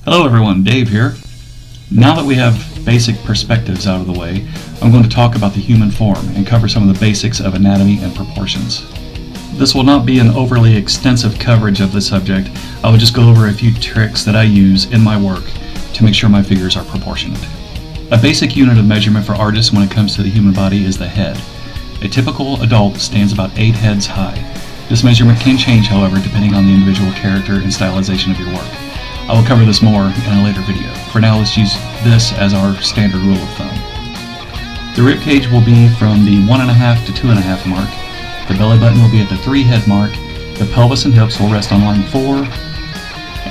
Hello everyone, Dave here. Now that we have basic perspectives out of the way, I'm going to talk about the human form and cover some of the basics of anatomy and proportions. This will not be an overly extensive coverage of the subject. I will just go over a few tricks that I use in my work to make sure my figures are proportionate. A basic unit of measurement for artists when it comes to the human body is the head. A typical adult stands about 8 heads high. This measurement can change, however, depending on the individual character and stylization of your work. I will cover this more in a later video. For now, let's use this as our standard rule of thumb. The rib cage will be from the 1.5 to 2.5 mark. The belly button will be at the 3 head mark. The pelvis and hips will rest on line 4,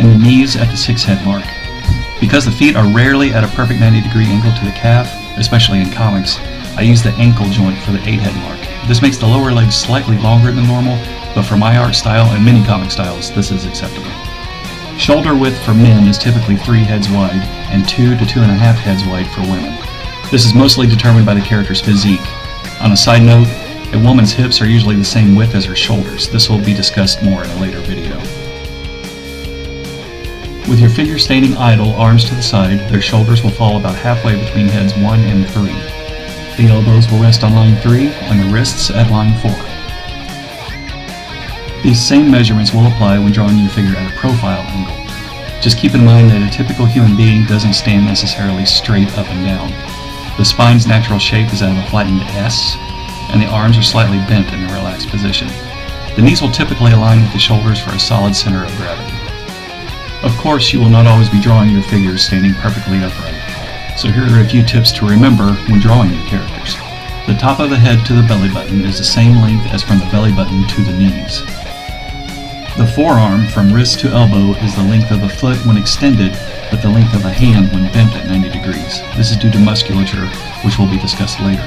and the knees at the 6 head mark. Because the feet are rarely at a perfect 90-degree angle to the calf, especially in comics, I use the ankle joint for the 8 head mark. This makes the lower legs slightly longer than normal, but for my art style and many comic styles, this is acceptable. Shoulder width for men is typically 3 heads wide and 2 to 2.5 heads wide for women. This is mostly determined by the character's physique. On a side note, a woman's hips are usually the same width as her shoulders. This will be discussed more in a later video. With your figure standing idle, arms to the side, their shoulders will fall about halfway between heads 1 and 3. The elbows will rest on line 3 and the wrists at line 4. These same measurements will apply when drawing your figure at a profile angle. Just keep in mind that a typical human being doesn't stand necessarily straight up and down. The spine's natural shape is that of a flattened S, and the arms are slightly bent in a relaxed position. The knees will typically align with the shoulders for a solid center of gravity. Of course, you will not always be drawing your figures standing perfectly upright. So here are a few tips to remember when drawing your characters. The top of the head to the belly button is the same length as from the belly button to the knees. The forearm from wrist to elbow is the length of the foot when extended, but the length of the hand when bent at 90 degrees. This is due to musculature, which will be discussed later.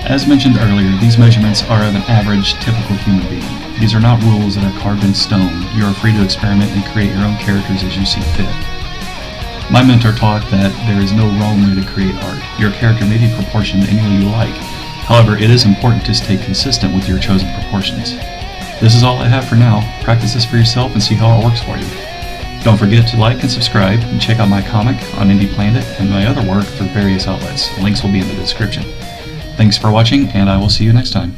As mentioned earlier, these measurements are of an average, typical human being. These are not rules that are carved in stone. You are free to experiment and create your own characters as you see fit. My mentor taught that there is no wrong way to create art. Your character may be proportioned any way you like. However, it is important to stay consistent with your chosen proportions. This is all I have for now. Practice this for yourself and see how it works for you. Don't forget to like and subscribe and check out my comic on Indie Planet and my other work through various outlets. Links will be in the description. Thanks for watching, and I will see you next time.